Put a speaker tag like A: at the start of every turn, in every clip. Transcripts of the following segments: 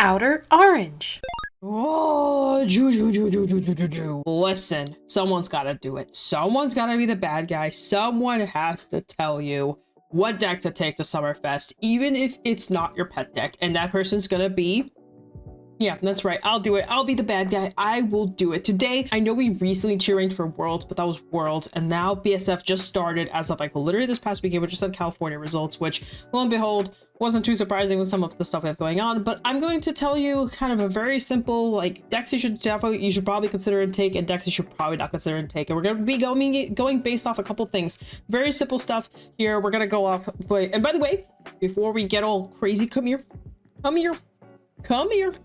A: Outer Orange.
B: Oh, listen, someone's got to do it. Someone's got to be the bad guy. Someone has to tell you what deck to take to Summerfest, even if it's not your pet deck. And that person's going to be... Yeah, that's right. I'll do it. I'll be the bad guy. I will do it. Today, I know we recently tier ranked for Worlds, but that was Worlds. And now BSF just started as of like literally this past weekend. We just had California results, which lo and behold, wasn't too surprising with some of the stuff we have going on. But I'm going to tell you kind of a very simple, like, decks you should probably consider and take, and decks you should probably not consider and take. And we're going to be going based off a couple things. Very simple stuff here. We're going to go off. And by the way, before we get all crazy, come here.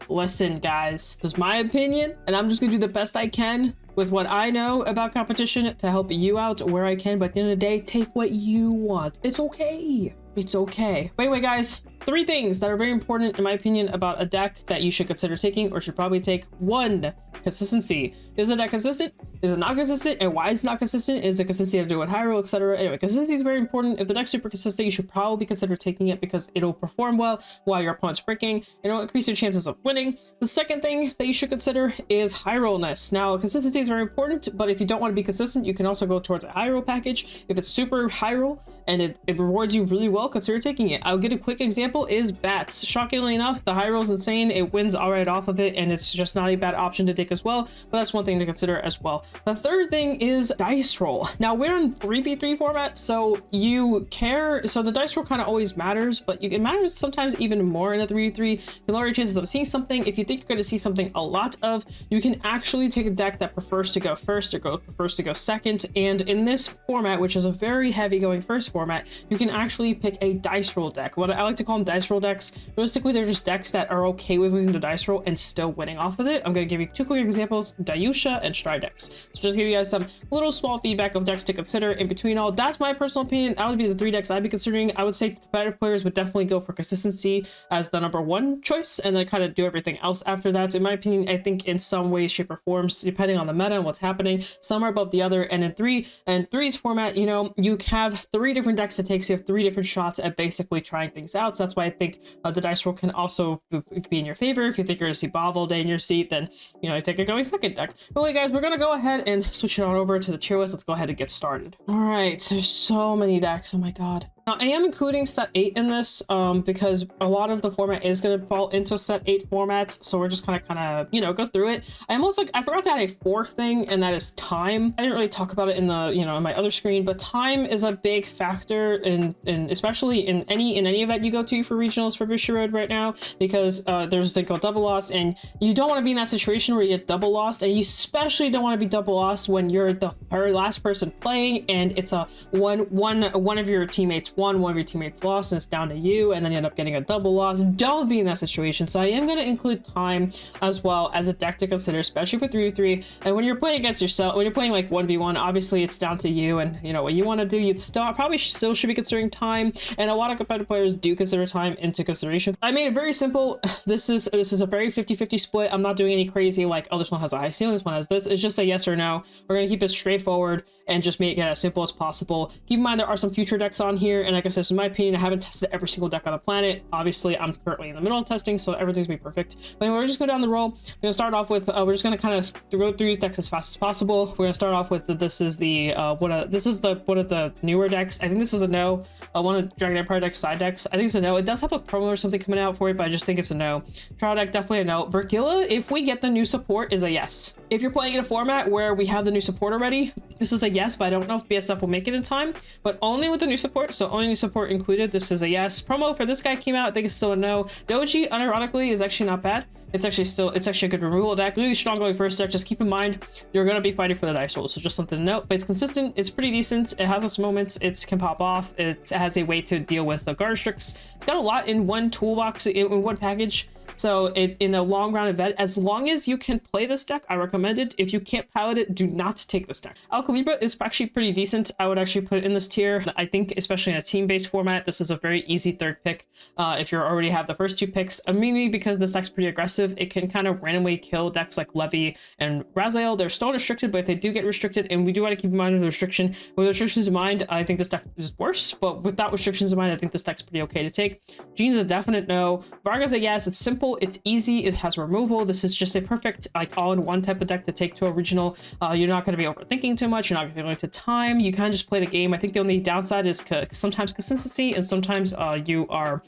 B: Listen, guys, this is my opinion, and I'm just gonna do the best I can with what I know about competition to help you out where I can. But at the end of the day, take what you want. It's okay. It's okay. But anyway, guys, 3 things that are very important in my opinion about a deck that you should consider taking or should probably take. 1, consistency. Is the deck consistent? Is it not consistent? And why is it not consistent? Is the consistency of doing high roll, etc.? Anyway, consistency is very important. If the deck's super consistent, you should probably consider taking it because it'll perform well while your opponent's breaking. It'll increase your chances of winning. The second thing that you should consider is high rollness. Now, consistency is very important, but if you don't want to be consistent, you can also go towards a high roll package. If it's super high roll and it rewards you really well, consider taking it. I'll get a quick example is bats. Shockingly enough, the high roll is insane. It wins all right off of it, and it's just not a bad option to take as well. But that's one thing to consider as well. The third thing is dice roll. Now we're in 3v3 format, so you care. So the dice roll kind of always matters, but it matters sometimes even more in a 3v3. The lower your chances of seeing something. If you think you're going to see something a lot of, you can actually take a deck that prefers to go first or prefers to go second. And in this format, which is a very heavy going first format, you can actually pick a dice roll deck. What I like to call them dice roll decks. Realistically, they're just decks that are okay with losing the dice roll and still winning off of it. I'm going to give you 2 quick examples: Dayusha and Stridex. So just give you guys some little small feedback of decks to consider in between all. That's my personal opinion. That would be the 3 decks I'd be considering. I would say competitive players would definitely go for consistency as the #1 choice, and then kind of do everything else after that. In my opinion, I think in some way, shape, or forms, depending on the meta and what's happening, some are above the other. And in 3's format, you know, you have 3 different decks to take, so you have 3 different shots at basically trying things out. So that's why I think the dice roll can also be in your favor. If you think you're going to see Bob all day in your seat, then, you know, take a going second deck. But wait, guys, we're going to go ahead and switch it on over to the tier list. Let's go ahead and get started. All right, there's so many decks. Oh my god. Now, I am including set 8 in this because a lot of the format is going to fall into set 8 formats. So we're just kind of, you know, go through it. I almost like, I forgot to add a 4th thing, and that is time. I didn't really talk about it in the, you know, in my other screen, but time is a big factor in especially in any event you go to for regionals for Bushiroad right now, because there's the double loss, and you don't want to be in that situation where you get double lost, and you especially don't want to be double lost when you're the last person playing and it's a one of your teammates won, one of your teammates lost, and it's down to you, and then you end up getting a double loss. Don't be in that situation. So I am going to include time as well as a deck to consider, especially for 3v3. And when you're playing against yourself, when you're playing like 1v1, obviously it's down to you and, you know, what you want to do. You'd probably still should be considering time, and a lot of competitive players do consider time into consideration. I made it very simple. This is a very 50-50 split. I'm not doing any crazy like, oh, this one has a high ceiling, this one has this. It's just a yes or no. We're going to keep it straightforward and just make it as simple as possible. Keep in mind there are some future decks on here, and like I said, in my opinion, I haven't tested every single deck on the planet. Obviously, I'm currently in the middle of testing, so everything's gonna be perfect. But anyway, we're just going down the roll. We're gonna start off with we're just gonna kind of go through these decks as fast as possible. We're gonna start off with this is one of the newer decks. I think this is a no. One of Dragon Empire decks, side decks. I think it's a no. It does have a promo or something coming out for it, but I just think it's a no. Trial deck, definitely a no. Vergilla, if we get the new support, is a yes. If you're playing in a format where we have the new support already, this is a yes, but I don't know if BSF will make it in time, but only with the new support, so only new support included. This is a yes. Promo for this guy came out, I think it's still a no. Doji, unironically, is actually not bad. It's actually a good removal deck. Really strong going first deck. Just keep in mind, you're going to be fighting for the dice roll, so just something to note. But it's consistent. It's pretty decent. It has its moments. It can pop off. It has a way to deal with the guard tricks. It's got a lot in one toolbox, in one package. So in a long round event, as long as you can play this deck, I recommend it. If you can't pilot it, do not take this deck. Alcalibra is actually pretty decent. I would actually put it in this tier. I think especially in a team-based format, this is a very easy 3rd pick. If you already have the first 2 picks, mainly because this deck's pretty aggressive, it can kind of randomly kill decks like Levy and Raziel. They're still restricted, but if they do get restricted, and we do want to keep in mind the restriction, with restrictions in mind, I think this deck is worse, but without restrictions in mind, I think this deck's pretty okay to take. Jean's a definite no. Varga's a yes. It's simple. simple, it's easy, it has removal. This is just a perfect like all-in-one type of deck to take to a regional. You're not going to be overthinking too much, you're not going to be going to time, you kind of just play the game. I think the only downside is sometimes consistency, and sometimes you are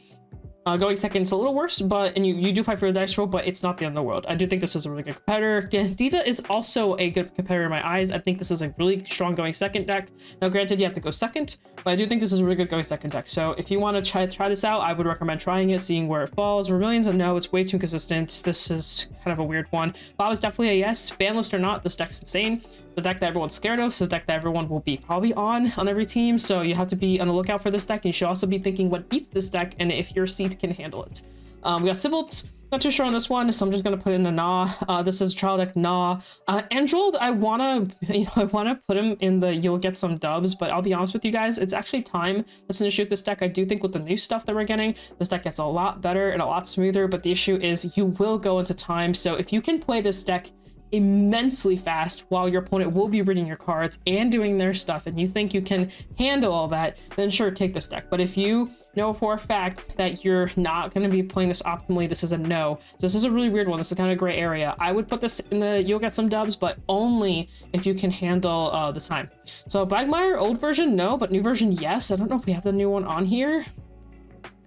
B: going second is a little worse, and you do fight for a dice roll, but it's not the end of the world. I do think this is a really good competitor. Again, Diva is also a good competitor in my eyes. I think this is a really strong going second deck. Now, granted, you have to go second, but I do think this is a really good going second deck. So if you want to try this out, I would recommend trying it, seeing where it falls. Vermilion's a no, it's way too consistent. This is kind of a weird one. Bob is definitely a yes. Banlist or not, this deck's insane. The deck that everyone's scared of, the deck that everyone will be probably on every team, so you have to be on the lookout for this deck. You should also be thinking what beats this deck and if your seat can handle it. We got Sibilt, not too sure on this one, so I'm just gonna put in a nah. This is trial deck nah. Android, I wanna put him in the you'll get some dubs, but I'll be honest with you guys, it's actually time that's an issue with this deck. I do think with the new stuff that we're getting, this deck gets a lot better and a lot smoother, but the issue is you will go into time. So if you can play this deck immensely fast while your opponent will be reading your cards and doing their stuff, and you think you can handle all that, then sure, take this deck. But if you know for a fact that you're not going to be playing this optimally, this is a no. So this is a really weird one. This is kind of a gray area. I would put this in the you'll get some dubs, but only if you can handle the time. So Blackmire, old version, no, but new version, yes. I don't know if we have the new one on here.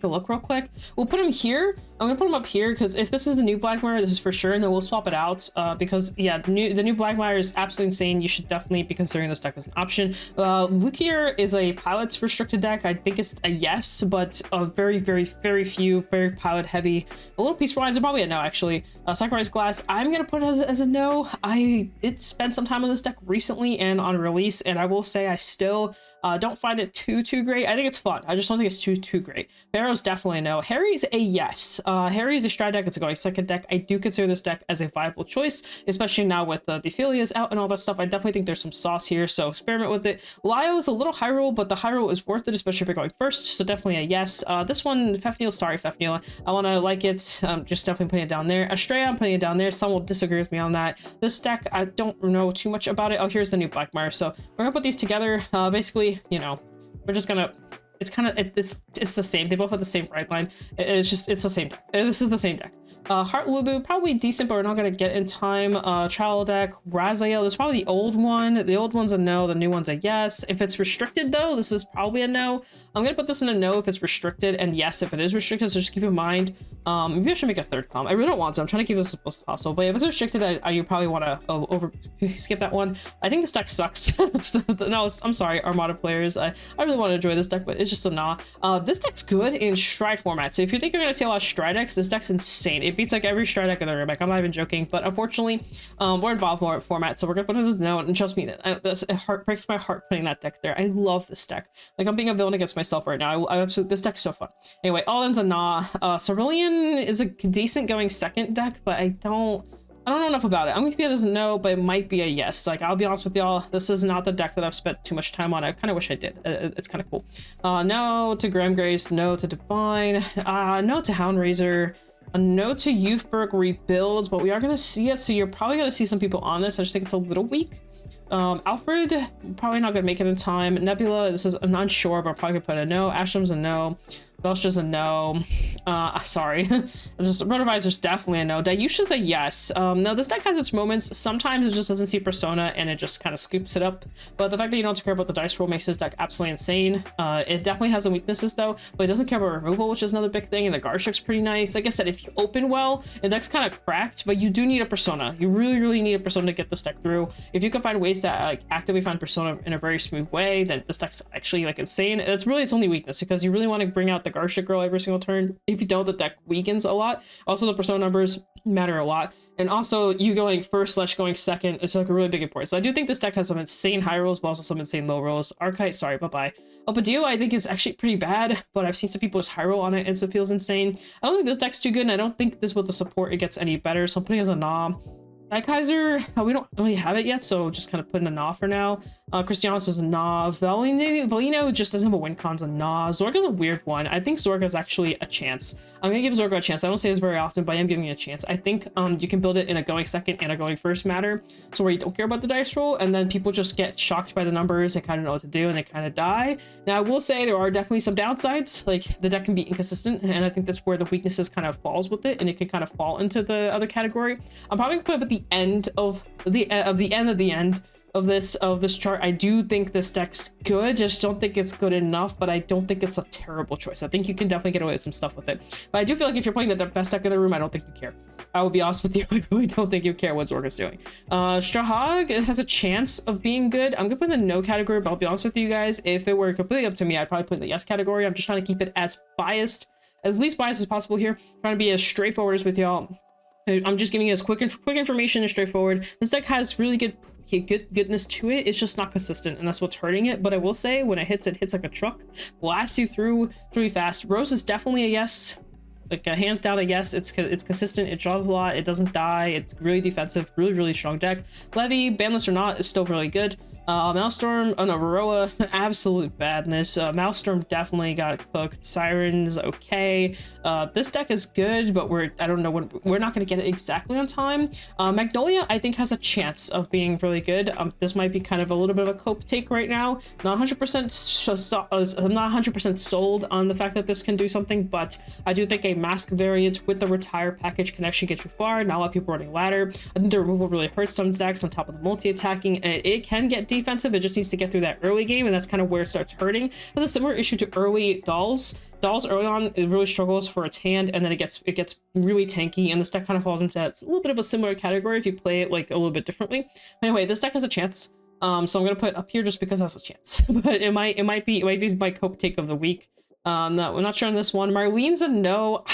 B: Look real quick. We'll put him here. I'm gonna put him up here because if this is the new Blackmire, this is for sure, and then we'll swap it out because yeah, the new Blackmire is absolutely insane. You should definitely be considering this deck as an option. Lukier is a pilot's restricted deck. I think it's a yes, but very few, very pilot heavy. A little Peace Rides are probably a no actually. Sacrifice Glass, I'm gonna put it as a no. I did spend some time on this deck recently and on release, and I will say I still don't find it too great. I think it's fun. I just don't think it's too great. Pharaoh's definitely a no. Harry's a yes. Harry is a strat deck. It's a going second deck. I do consider this deck as a viable choice, especially now with the Dephilias out and all that stuff. I definitely think there's some sauce here, so experiment with it. Lio is a little high roll, but the high roll is worth it, especially if you're going first, so definitely a yes. This one, Fefnil, sorry Fefnil. I want to like it. Just definitely putting it down there. Astrea, I'm putting it down there. Some will disagree with me on that. This deck, I don't know too much about it. Oh, here's the new Blackmire. So we're gonna put these together. Basically, you know, we're just gonna, it's kind of, it's the same. They both have the same right line. It's the same deck. This is the same deck. Heart Lulu, probably decent, but we're not gonna get in time. Trial deck, Raziel, this is probably the old one. The old one's a no, the new one's a yes. If it's restricted though, this is probably a no. I'm gonna put this in a no if it's restricted, and yes if it is restricted, so just keep in mind. Maybe I should make a third column. I really don't want to. I'm trying to keep this as close as possible, but if it's restricted, you probably want to skip that one. I think this deck sucks. No, I'm sorry, Armada players. I really want to enjoy this deck, but it's just a nah. This deck's good in Stride format, so if you think you're gonna see a lot of Stride decks, this deck's insane. It beats like every Stride deck in the room. Like, I'm not even joking, but unfortunately, we're in Bob format, so we're gonna put it as a no. And trust me, it breaks my heart putting that deck there. I love this deck. Like, I'm being a villain against myself right now. I absolutely, this deck's so fun. Anyway, all-in's a nah. Cerulean is a decent going second deck, but I don't know enough about it. I'm gonna keep it as a no, but it might be a yes. Like, I'll be honest with y'all, this is not the deck that I've spent too much time on. I kind of wish I did. It's kind of cool. No to Graham Grace, no to Divine, no to Houndraiser, a no to Youthberg Rebuilds, but we are gonna see it, so you're probably gonna see some people on this. I just think it's a little weak. Alfred, probably not gonna make it in time. Nebula, this is an unsure, but I'm probably gonna put a no. Ashlam's a no. Belstra's a no. Sorry. Just Rotovisor's definitely a no. Dayusha's a yes. No, this deck has its moments. Sometimes it just doesn't see Persona and it just kind of scoops it up. But the fact that you don't care about the dice roll makes this deck absolutely insane. It definitely has some weaknesses though, but it doesn't care about removal, which is another big thing. And the Garshik's pretty nice. Like I said, if you open well, the deck's kind of cracked, but you do need a Persona. You really need a Persona to get this deck through. If you can find ways to like actively find Persona in a very smooth way, then this deck's actually like insane. It's really its only weakness, because you really want to bring out the Garshik girl every single turn. If you don't, the deck weakens a lot. Also, the Persona numbers matter a lot, and also you going first / going second, it's like a really big importance. So I do think this deck has some insane high rolls, but also some insane low rolls. Archite, sorry, bye-bye. Opadio, I think is actually pretty bad, but I've seen some people just high roll on it and it feels insane. I don't think this deck's too good, and I don't think this with the support it gets any better, so I'm putting it as a nah. Kaiser, we don't really have it yet, so just kind of putting a nah for now. Christianos is a nah. Valino just doesn't have a win con's a nah. Zorga's a weird one. I think Zorga's actually a chance. I'm gonna give Zorga a chance. I don't say this very often, but I am giving it a chance. I think you can build it in a going second and a going first matter, so where you don't care about the dice roll, and then people just get shocked by the numbers and kind of know what to do, and they kind of die. Now, I will say there are definitely some downsides, like the deck can be inconsistent, and I think that's where the weaknesses kind of falls with it, and it can kind of fall into the other category. I'm probably gonna put it at the end of the end of this chart. I do think this deck's good, just don't think it's good enough, but I don't think it's a terrible choice. I think you can definitely get away with some stuff with it, but I do feel like if you're playing the best deck in the room, I don't think you care. I will be honest with you, I really don't think you care what Zorga's doing. Strahag has a chance of being good. I'm gonna put in the no category, but I'll be honest with you guys, if it were completely up to me, I'd probably put in the yes category. I'm just trying to keep it as least biased as possible here, trying to be as straightforward as with y'all. I'm just giving you as quick information and straightforward. This deck has really goodness to it. It's just not consistent, and that's what's hurting it. But I will say, when it hits like a truck, blasts you through really fast. Rose is definitely a yes, like hands down a yes. It's consistent, it draws a lot, it doesn't die, it's really defensive, really strong deck. Levy, banless or not, is still really good. Maelstrom, oh no, Varroa, absolute badness. Maelstrom definitely got cooked. Siren's okay. This deck is good, but I don't know when we're not going to get it exactly on time. Magnolia, I think, has a chance of being really good. This might be kind of a little bit of a cope take right now. Not 100%. I'm not 100% sold on the fact that this can do something, but I do think a mask variant with the retire package can actually get you far. Not a lot of people running ladder. I think the removal really hurts some decks on top of the multi-attacking, and it can get defensive. It just needs to get through that early game, and that's kind of where it starts hurting. It has a similar issue to early dolls. Dolls early on, it really struggles for its hand, and then it gets really tanky, and this deck kind of falls into that. A little bit of a similar category if you play it like a little bit differently. Anyway, this deck has a chance. So I'm gonna put it up here just because it has a chance. But it might be my cope take of the week. No, I'm not sure on this one. Marlene's a no.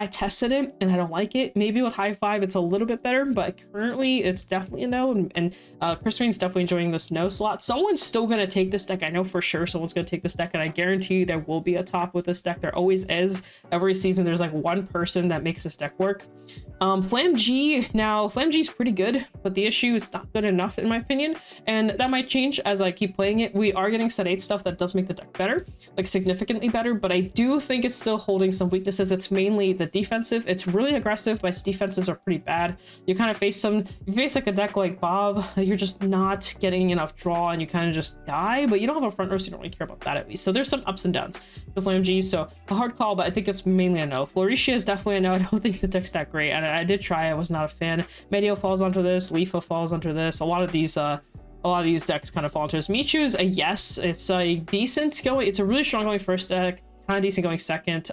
B: I tested it and I don't like it. Maybe with high five it's a little bit better, but currently it's definitely a no. And Christine's definitely enjoying this no slot. Someone's still gonna take this deck. I know for sure someone's gonna take this deck, and I guarantee you there will be a top with this deck. There always is. Every season there's like one person that makes this deck work. Flam G, now Flam G is pretty good, but the issue is not good enough in my opinion, and that might change as I keep playing it. We are getting set 8 stuff that does make the deck better, like significantly better, but I do think it's still holding some weaknesses. It's mainly the defensive. It's really aggressive, but its defenses are pretty bad. You kind of face like a deck like Bob, you're just not getting enough draw and you kind of just die, but you don't have a front row, so you don't really care about that at least. So there's some ups and downs with Flam G, so a hard call, but I think it's mainly a no. Floricia is definitely a no. I don't think the deck's that great, and I did try. I was not a fan. Medio falls onto this. Leafa falls onto this. A lot of these decks kind of fall into this. Michu's a yes. It's a decent going. It's a really strong going first deck. Kind of decent going second.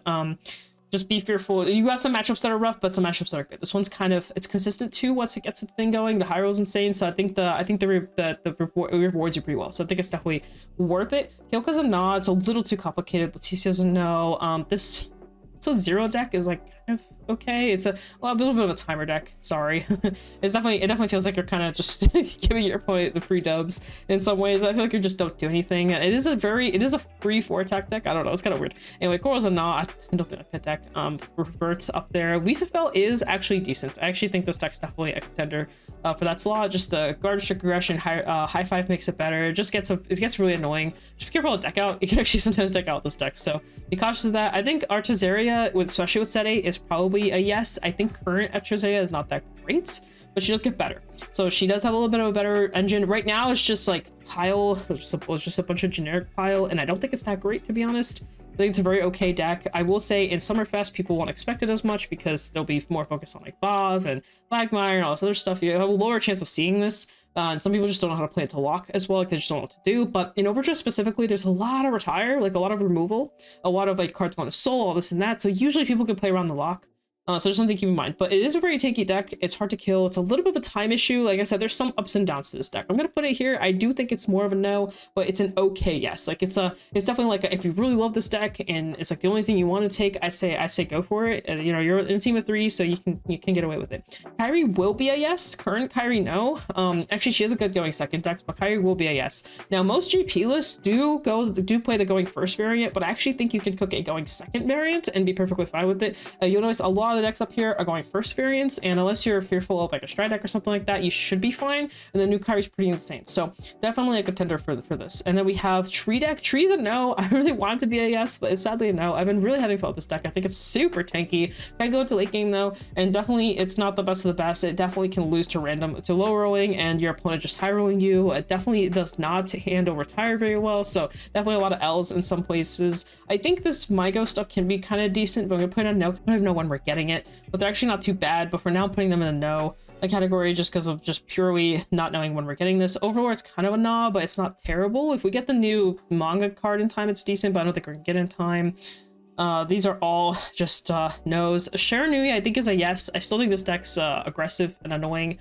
B: Just be fearful. You have some matchups that are rough, but some matchups that are good. This one's kind of, it's consistent too once it gets the thing going. The high roll's insane, so I think the rewards you pretty well. So I think it's definitely worth it. Kyoka's a no. It's a little too complicated. Leticia's a no. This zero deck is like kind of okay. It's a little bit of a timer deck. Sorry. It definitely feels like you're kind of just giving your opponent the free dubs in some ways. I feel like you just don't do anything. It is a free 4 attack deck. I don't know. It's kind of weird. Anyway, Coral's a no. I don't think like that deck. Reverts up there. Lisafel is actually decent. I actually think this deck's definitely a contender for that slot. Just the guard restrict aggression, high five makes it better. It gets really annoying. Just be careful of deck out. You can actually sometimes deck out this deck, so be cautious of that. I think Artazaria, especially with set 8, is probably a yes. I think current Artazaria is not that great, but she does get better. So she does have a little bit of a better engine. Right now it's just like pile, it's just a bunch of generic pile, and I don't think it's that great, to be honest. I think it's a very okay deck. I will say in Summerfest, people won't expect it as much because they'll be more focused on like Bob and Lagmire and all this other stuff. You have a lower chance of seeing this. And some people just don't know how to play it to lock as well. Like they just don't know what to do. But in Overdraft specifically, there's a lot of retire, like a lot of removal, a lot of like cards going to soul, all this and that. So usually people can play around the lock. So there's something to keep in mind, but it is a very tanky deck. It's hard to kill. It's a little bit of a time issue. Like I said, there's some ups and downs to this deck. I'm going to put it here. I do think it's more of a no, but it's an okay yes. Like it's definitely like if you really love this deck and it's like the only thing you want to take, I say go for it. And you know, you're in a team of 3, so you can get away with it. Kyrie will be a yes. Current Kyrie, no. Actually, she has a good going second deck, but Kyrie will be a yes. Now, most GP lists do play the going first variant, but I actually think you can cook a going second variant and be perfectly fine with it. You'll notice a lot of of decks up here are going first variants, and unless you're fearful of like a stride deck or something like that, you should be fine. And the new Kyrie's pretty insane, so definitely a contender for this. And then we have tree deck. Tree's a no. I really want it to be a yes, but it's sadly a no. I've been really having fun with this deck. I think it's super tanky. Can go into late game though, and definitely it's not the best of the best. It definitely can lose to low rolling, and your opponent just high rolling you. It definitely does not hand over tire very well, so definitely a lot of L's in some places. I think this MyGo stuff can be kind of decent, but I'm gonna put it on no. I don't even know when we're getting it, but they're actually not too bad. But for now, I'm putting them in a no category just because of just purely not knowing when we're getting this. Overlord's kind of a nah, but it's not terrible. If we get the new manga card in time, it's decent, but I don't think we're gonna get it in time. These are all just no's. Sharanui I think is a yes. I still think this deck's aggressive and annoying.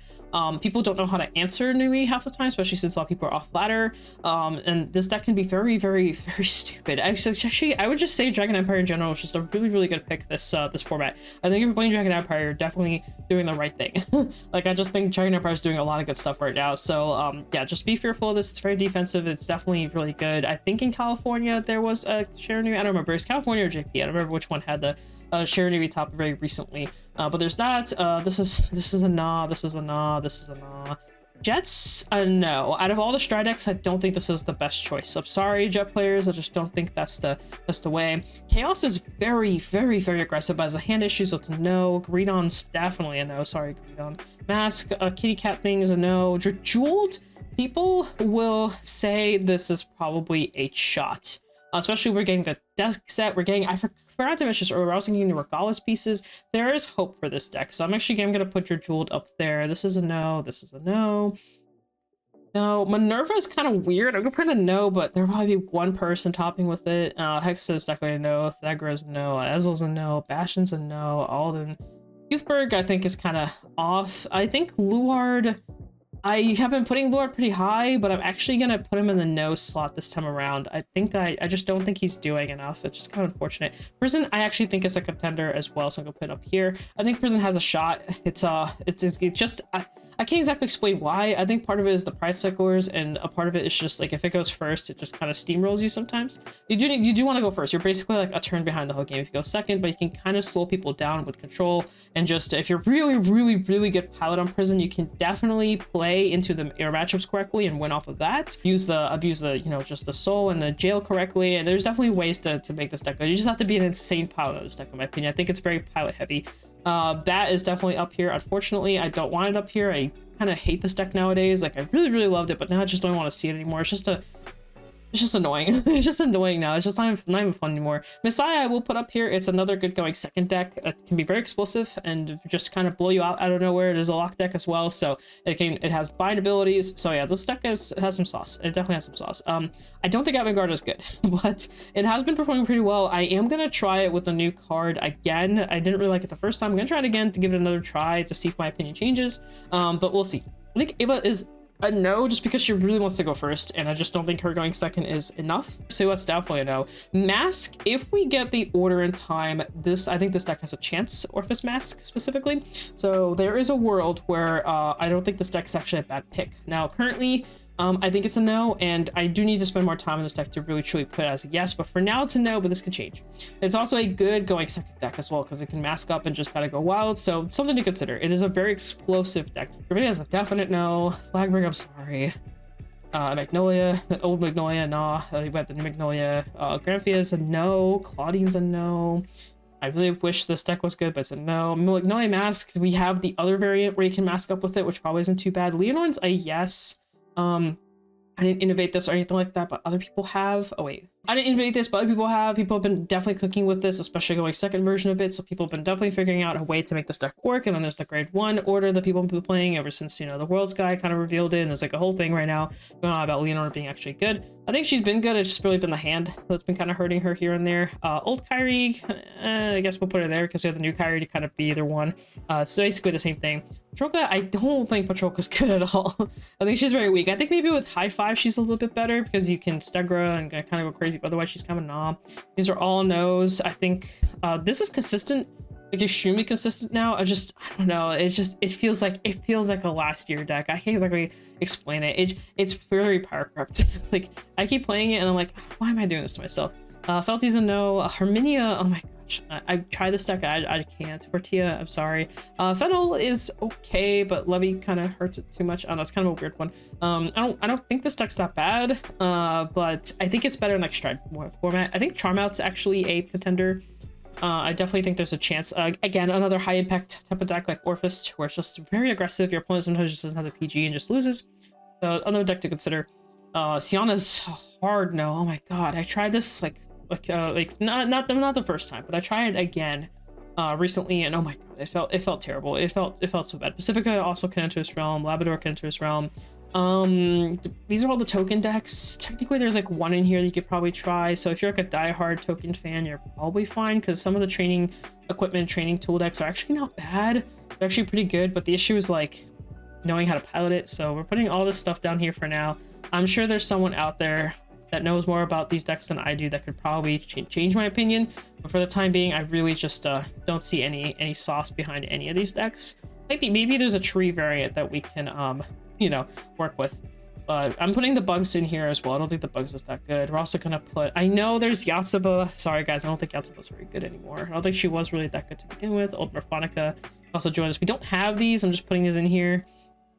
B: People don't know how to answer Nui half the time, especially since a lot of people are off ladder. And this deck can be very, very, very stupid. Actually, I would just say Dragon Empire in general is just a really, really good pick this format. I think if you're playing Dragon Empire, you're definitely doing the right thing. Like, I just think Dragon Empire is doing a lot of good stuff right now. So, yeah, just be fearful of this. It's very defensive. It's definitely really good. I think in California there was a Sharanui. I don't remember. It's California or JP. I don't remember which one had the Sharanui top very recently. But there's that. This is a nah. This is a nah. This is a nah. Jets, no. Out of all the Stride decks, I don't think this is the best choice. I'm sorry, Jet players. I just don't think that's the way. Chaos is very, very, very aggressive, but has a hand issue, so it's a no. Greedon's definitely a no. Sorry, Greedon. Mask, kitty cat thing is a no. Jeweled, people will say this is probably a shot. Especially we're getting the deck set. We're getting, I forgot to mention this earlier, we're also getting the Regalis pieces. There is hope for this deck, so I'm going to put your Jeweled up there. This is a no. This is a no. No, Minerva is kind of weird. I'm gonna put a no, but there'll probably be one person topping with it. Hex is definitely a no. Thagra's a no. Ezel's a no. Bastion's a no. Alden. Youthberg, I think, is kind of off. I think Luard, I have been putting Luard pretty high, but I'm actually gonna put him in the no slot this time around. I think I just don't think he's doing enough. It's just kind of unfortunate. Prison, I actually think is a contender as well, so I'm gonna put it up here. I think Prison has a shot. It's just I can't exactly explain why. I think part of it is the Pride Cyclers, and a part of it is just like if it goes first, it just kind of steamrolls you sometimes. You do want to go first. You're basically like a turn behind the whole game if you go second, but you can kind of slow people down with control. And just if you're really, really, really good pilot on Prison, you can definitely play into your matchups correctly and win off of that. Abuse the just the soul and the jail correctly. And there's definitely ways to make this deck good. You just have to be an insane pilot on this deck, in my opinion. I think it's very pilot heavy. Bat is definitely up here. Unfortunately, I don't want it up here. I kind of hate this deck nowadays. Like, I really, really loved it, but now I just don't want to see it anymore. It's just annoying. It's just annoying now. It's just not even fun anymore. Messiah I will put up here. It's another good going second deck. It can be very explosive and just kind of blow you out of nowhere. It is a lock deck as well, so it has bind abilities. So yeah, this deck has some sauce. It definitely has some sauce. I don't think Vanguard is good, but it has been performing pretty well. I am gonna try it with the new card again. I didn't really like it the first time. I'm gonna try it again to give it another try to see if my opinion changes. But we'll see. I think Ava is a no, just because she really wants to go first, and I just don't think her going second is enough. So that's definitely a no. Mask, if we get the order in time, I think this deck has a chance, Orphis Mask specifically. So there is a world where I don't think this deck is actually a bad pick. Now, currently, I think it's a no, and I do need to spend more time on this deck to really truly put it as a yes, but for now it's a no, but this can change. It's also a good going second deck as well, because it can mask up and just kind of go wild, so it's something to consider. It is a very explosive deck. Everybody has a definite no. Flagberg, I'm sorry. Magnolia, old Magnolia, nah. You got the new Magnolia. Granthea is a no. Claudine's a no. I really wish this deck was good, but it's a no. Magnolia Mask, we have the other variant where you can mask up with it, which probably isn't too bad. Leonor's a yes. I didn't innovate this or anything like that, but other people have. Oh wait, I didn't innovate this, but other people have. People have been definitely cooking with this, especially going second version of it. So people have been definitely figuring out a way to make this deck work. And then there's the grade 1 order that people have been playing ever since, the Worlds guy kind of revealed it. And there's like a whole thing right now going on about Leonor being actually good. I think she's been good. It's just really been the hand that's been kind of hurting her here and there. Old Kyrie, I guess we'll put her there because we have the new Kyrie to kind of be either one. So basically the same thing. Patroka, I don't think Patroka's good at all. I think she's very weak. I think maybe with high 5 she's a little bit better because you can Stegra and kind of go crazy, but otherwise she's kind of nah. These are all no's. I think this is consistent, like extremely consistent now. I don't know. It feels like a last year deck. I can't exactly explain it. It's very power corrupt. Like, I keep playing it and I'm like, why am I doing this to myself? Felty's a no. Herminia, oh my gosh, I tried this deck, I can't. Fortia, I'm sorry. Fennel is okay, but Levy kind of hurts it too much. I don't know, it's kind of a weird one. I don't think this deck's that bad, but I think it's better in like Stride format. I think Charmout's actually a contender. I definitely think there's a chance. Again, another high impact type of deck like Orphist, where it's just very aggressive. Your opponent sometimes just doesn't have the PG and just loses. So another deck to consider. Sienna's hard no. Oh my god, I tried this like not the first time, but I tried it again recently, and oh my god, it felt terrible. It felt so bad. Pacifica also can enter this realm. Labrador can enter this realm. These are all the token decks. Technically there's like one in here that you could probably try, so if you're like a diehard token fan, you're probably fine, because some of the training equipment, training tool decks are actually not bad. They're actually pretty good, but the issue is like knowing how to pilot it. So we're putting all this stuff down here for now. I'm sure there's someone out there that knows more about these decks than I do that could probably change my opinion, but for the time being, I really just don't see any sauce behind any of these decks. Maybe there's a tree variant that we can you know, work with. But I'm putting the bugs in here as well. I don't think the bugs is that good. We're also gonna put, I know there's Yatsuba. Sorry guys, I don't think Yatsuba's very good anymore. I don't think she was really that good to begin with. Old Morphonica also joined us. We don't have these. I'm just putting these in here.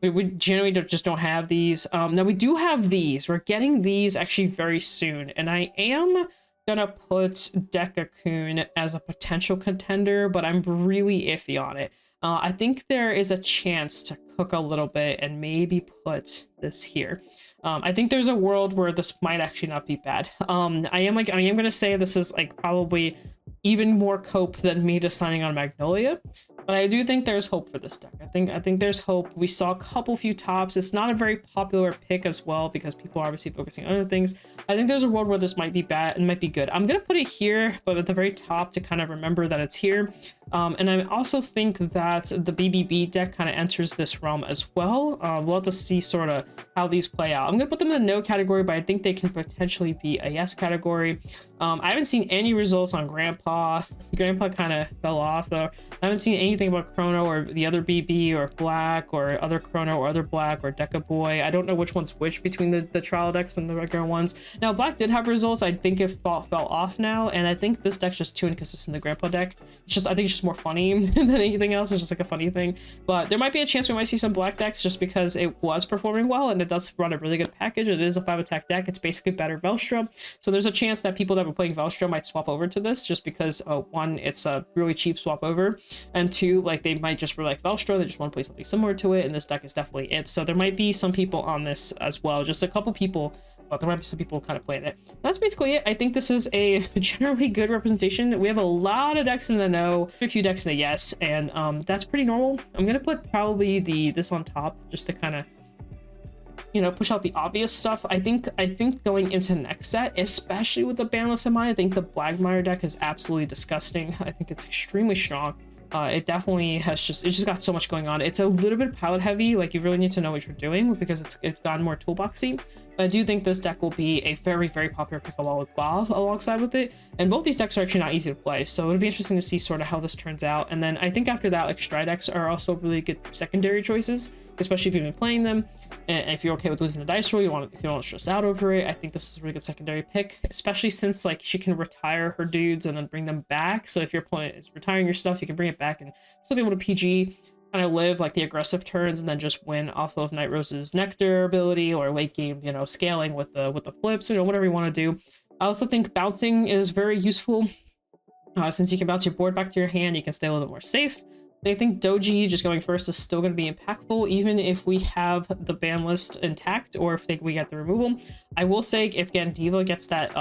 B: We generally just don't have these. Now we do have these. We're getting these actually very soon, and I am gonna put Dekakun as a potential contender, but I'm really iffy on it. I think there is a chance to cook a little bit and maybe put this here. I think there's a world where this might actually not be bad. I am gonna say this is like probably even more cope than me deciding on Magnolia. But I do think there's hope for this deck. I think there's hope. We saw a few tops. It's not a very popular pick as well because people are obviously focusing on other things. I think there's a world where this might be bad and might be good. I'm gonna put it here, but at the very top to kind of remember that it's here. And I also think that the BBB deck kind of enters this realm as well. We'll have to see sort of how these play out. I'm gonna put them in the no category, but I think they can potentially be a yes category. I haven't seen any results on Grandpa. Grandpa kind of fell off though. I haven't seen anything about Chrono or the other BB or Black or other Chrono or other Black or Deca Boy. I don't know which one's which between the trial decks and the regular ones. Now Black did have results. I think it fell off now, and I think this deck's just too inconsistent. The Grandpa deck. I think it's just more funny than anything else. It's just like a funny thing. But there might be a chance we might see some Black decks just because it was performing well and it does run a really good package. It is a 5 attack deck. It's basically better Velstra. So there's a chance that people that were playing Velstra might swap over to this just because one, it's a really cheap swap over, and two, like they might just really like Velstra. They just want to play something similar to it, and this deck is definitely it. So there might be some people on this as well. Just a couple people. But there might be some people kind of playing it. That's basically it. I think this is a generally good representation. We have a lot of decks in the no, a few decks in the yes, and that's pretty normal. I'm gonna put probably this on top just to kind of, you know, push out the obvious stuff. I think going into next set, especially with the ban list in mind, I think the Blackmire deck is absolutely disgusting. I think it's extremely strong. It definitely has just got so much going on. It's a little bit pilot heavy, like you really need to know what you're doing because it's gotten more toolboxy. But I do think this deck will be a very, very popular pick along with Bob alongside with it. And both these decks are actually not easy to play, so it'll be interesting to see sort of how this turns out. And then I think after that, like Stride decks are also really good secondary choices, especially if you've been playing them. And if you're okay with losing the dice roll, if you don't want to stress out over it, I think this is a really good secondary pick, especially since like she can retire her dudes and then bring them back. So if your opponent is retiring your stuff, you can bring it back and still be able to PG, kind of live like the aggressive turns and then just win off of Night Rose's Nectar ability or late game, you know, scaling with the flips, you know, whatever you want to do. I also think bouncing is very useful. Since you can bounce your board back to your hand, you can stay a little bit more safe. I think Doji just going first is still going to be impactful, even if we have the ban list intact or if we get the removal. I will say if Gandiva gets that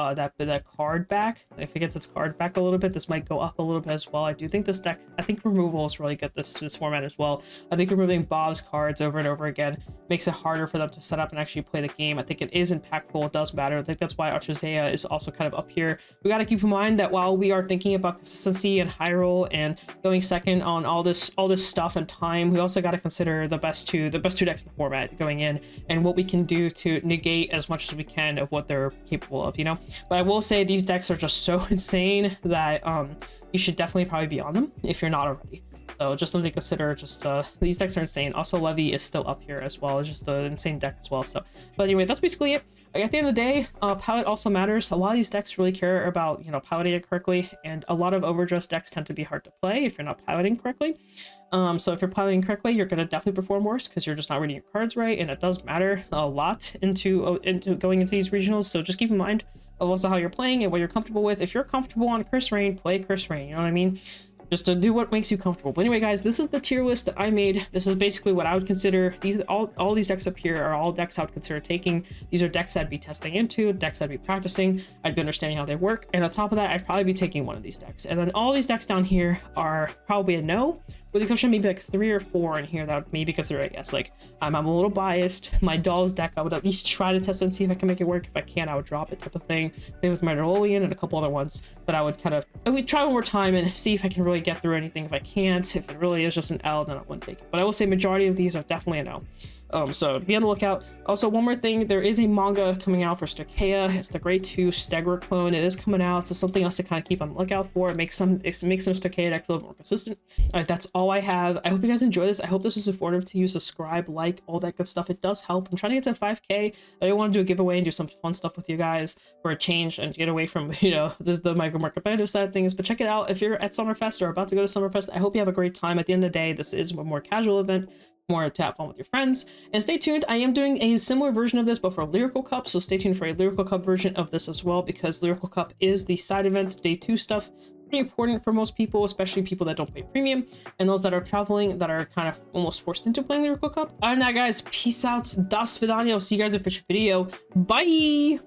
B: card back, if it gets its card back a little bit, this might go up a little bit as well. I do think this deck, I think removal is really good this format as well. I think removing Bob's cards over and over again makes it harder for them to set up and actually play the game. I think it is impactful. It does matter. I think that's why Archizea is also kind of up here. We got to keep in mind that while we are thinking about consistency and high roll and going second on all this stuff and time, we also got to consider the best two decks in the format going in and what we can do to negate as much as we can of what they're capable of, you know. But I will say these decks are just so insane that you should definitely probably be on them if you're not already. So just something to consider. Just these decks are insane. Also, Levy is still up here as well. It's just an insane deck as well. So, but anyway, that's basically it. Like, at the end of the day, palette also matters. A lot of these decks really care about, you know, piloting it correctly, and a lot of overdressed decks tend to be hard to play if you're not piloting correctly. So if you're piloting correctly, you're going to definitely perform worse because you're just not reading your cards right, and it does matter a lot into going into these regionals. So just keep in mind of also how you're playing and what you're comfortable with. If you're comfortable on Curse Rain, play Curse Rain. You know what I mean? Just to do what makes you comfortable. But anyway, guys, this is the tier list that I made. This is basically what I would consider. These all these decks up here are all decks I would consider taking. These are decks I'd be testing into, decks I'd be practicing. I'd be understanding how they work, and on top of that, I'd probably be taking one of these decks. And then all these decks down here are probably a no, with the exception of maybe like 3 or 4 in here that would maybe consider, I guess. Like, I'm a little biased. My Dolls deck, I would at least try to test and see if I can make it work. If I can't, I would drop it, type of thing. Same with my Nerolian and a couple other ones that I would try one more time and see if I can really get through anything. If I can't, if it really is just an L, then I wouldn't take it. But I will say majority of these are definitely a no. So be on the lookout. Also, one more thing, there is a manga coming out for Stoicheia. It's the grade 2 Stegra clone. It is coming out, so something else to kind of keep on the lookout for. It makes some Stoicheia decks a little more consistent. All right, that's all I have. I hope you guys enjoy this. I hope this is informative to you. Subscribe, like, all that good stuff. It does help. I'm trying to get to 5K. I want to do a giveaway and do some fun stuff with you guys for a change and get away from, you know, the more competitive side of things. But check it out if you're at Summerfest or about to go to Summerfest. I hope you have a great time. At the end of the day, this is a more casual event, more to have fun with your friends. And stay tuned, I am doing a similar version of this but for Lyrical Cup, so stay tuned for a Lyrical Cup version of this as well, because Lyrical Cup is the side event, day 2 stuff. Pretty important for most people, especially people that don't pay premium and those that are traveling that are kind of almost forced into playing Lyrical Cup. Other than that, guys, peace out. Das vidania. I'll see you guys in a future video. Bye.